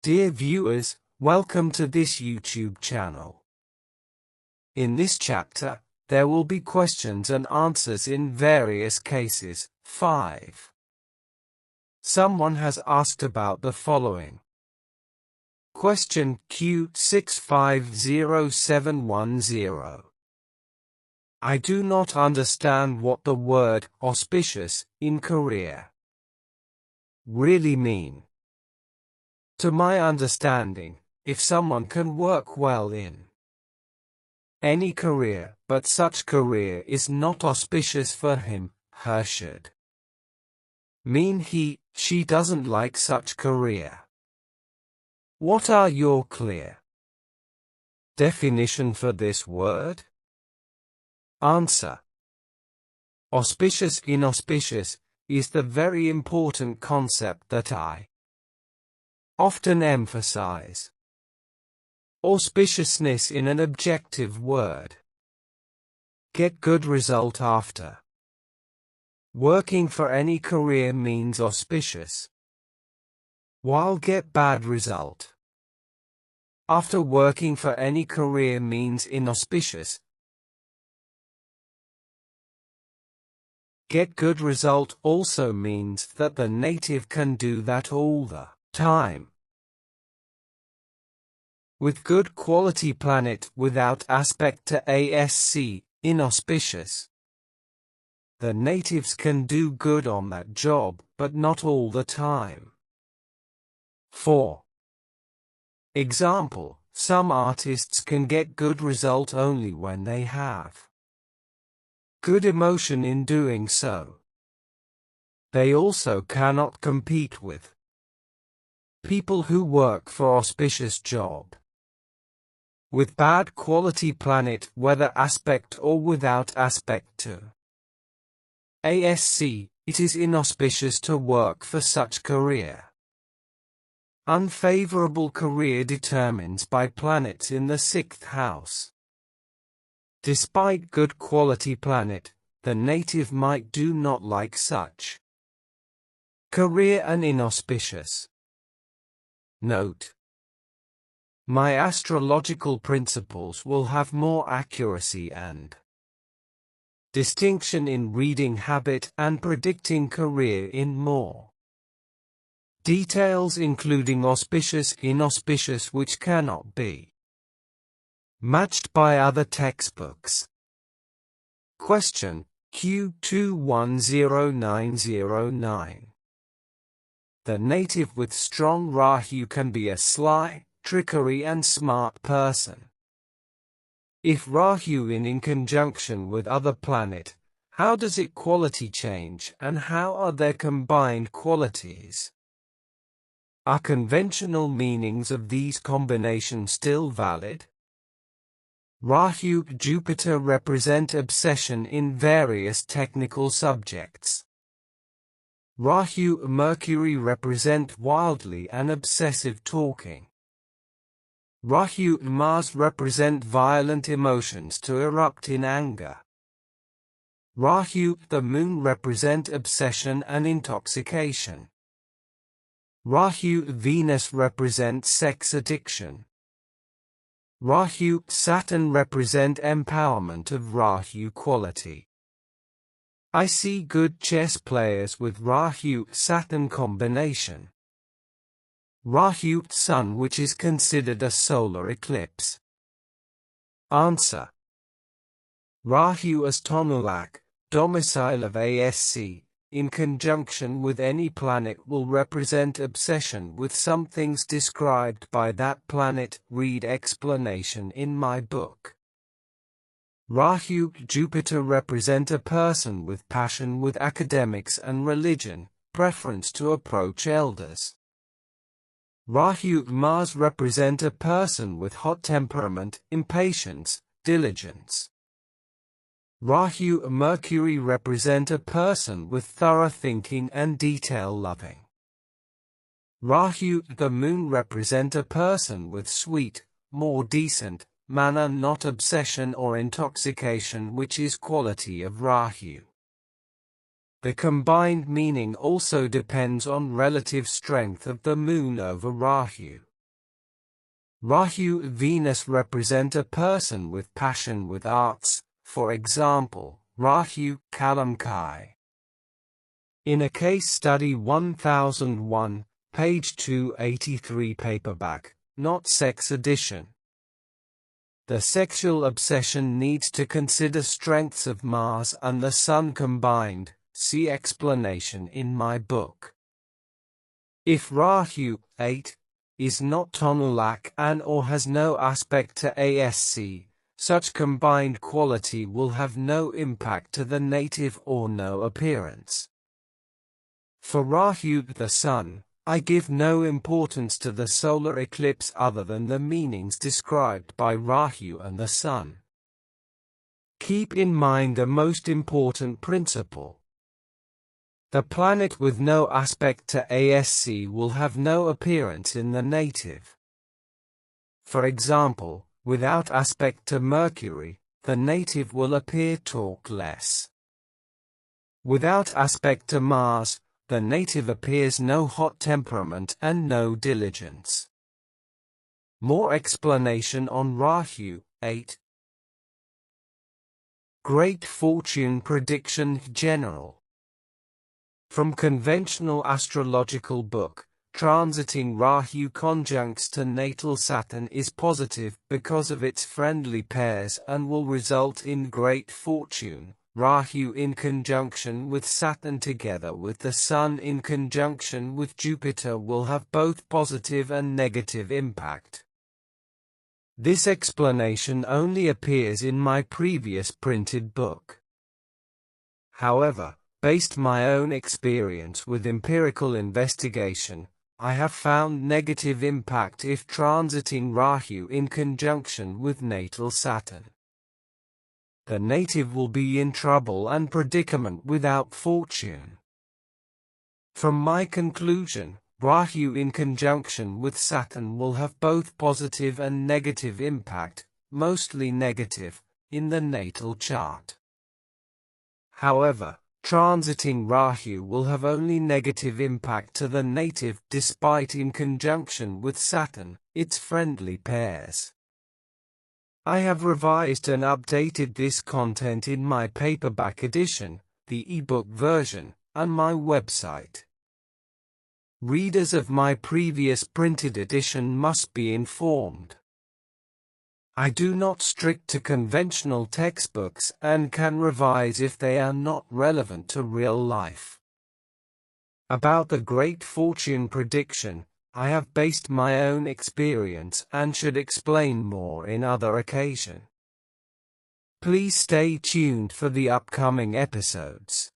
Dear viewers, welcome to this YouTube channel. In this chapter, there will be questions and answers in various cases. 5. Someone has asked about the following. Question Q650710. I do not understand what the word auspicious in career really mean. To my understanding, if someone can work well in any career, but such career is not auspicious for him, her should mean she doesn't like such career. What are your clear definition for this word? Answer. Auspicious inauspicious is the very important concept that I often emphasize. Auspiciousness in an objective word. Get good result after working for any career means auspicious, while get bad result after working for any career means inauspicious. Get good result also means that the native can do that all the time. With good quality planet without aspect to ASC, inauspicious. The natives can do good on that job, but not all the time. 4. Example, some artists can get good result only when they have good emotion in doing so. They also cannot compete with people who work for auspicious job with bad quality planet, whether aspect or without aspect to ASC. It is inauspicious to work for such career. Unfavorable career determines by planets in the 6th house. Despite good quality planet, the native might do not like such career and inauspicious. Note: my astrological principles will have more accuracy and distinction in reading habit and predicting career in more details, including auspicious, inauspicious, which cannot be matched by other textbooks. Question Q210909. The native with strong Rahu can be a sly, trickery and smart person. If Rahu in conjunction with other planet, how does it quality change and how are their combined qualities? Are conventional meanings of these combinations still valid? Rahu, Jupiter represent obsession in various technical subjects. Rahu, Mercury represent wildly and obsessive talking. Rahu, Mars represent violent emotions to erupt in anger. Rahu, the Moon represent obsession and intoxication. Rahu, Venus represent sex addiction. Rahu, Saturn represent empowerment of Rahu quality. I see good chess players with Rahu Saturn combination. Rahu Sun, which is considered a solar eclipse. Answer. Rahu as Tonulak, domicile of ASC, in conjunction with any planet will represent obsession with some things described by that planet. Read explanation in my book. Rahu, Jupiter represent a person with passion with academics and religion, preference to approach elders. Rahu, Mars represent a person with hot temperament, impatience, diligence. Rahu, Mercury represent a person with thorough thinking and detail-loving. Rahu, the Moon represent a person with sweet, more decent, manner, not obsession or intoxication, which is quality of Rahu. The combined meaning also depends on relative strength of the Moon over Rahu. Rahu and Venus represent a person with passion with arts, for example, Rahu Kalamkai. In a case study 1001, page 283 paperback, not sex edition. The sexual obsession needs to consider strengths of Mars and the Sun combined, see explanation in my book. If Rahu 8 is not tonal and or has no aspect to ASC, such combined quality will have no impact to the native or no appearance. For Rahu the Sun, I give no importance to the solar eclipse other than the meanings described by Rahu and the Sun. Keep in mind a most important principle. The planet with no aspect to ASC will have no appearance in the native. For example, without aspect to Mercury, the native will appear talk less. Without aspect to Mars, the native appears no hot temperament and no diligence. More explanation on Rahu 8. Great fortune prediction general. From conventional astrological book, transiting Rahu conjuncts to natal Saturn is positive because of its friendly pairs and will result in great fortune. Rahu in conjunction with Saturn together with the Sun in conjunction with Jupiter will have both positive and negative impact. This explanation only appears in my previous printed book. However, based my own experience with empirical investigation, I have found negative impact if transiting Rahu in conjunction with natal Saturn. The native will be in trouble and predicament without fortune. From my conclusion, Rahu in conjunction with Saturn will have both positive and negative impact, mostly negative, in the natal chart. However, transiting Rahu will have only negative impact to the native despite in conjunction with Saturn, its friendly pairs. I have revised and updated this content in my paperback edition, the ebook version, and my website. Readers of my previous printed edition must be informed. I do not stick to conventional textbooks and can revise if they are not relevant to real life. About the great fortune prediction, I have based my own experience and should explain more in other occasion. Please stay tuned for the upcoming episodes.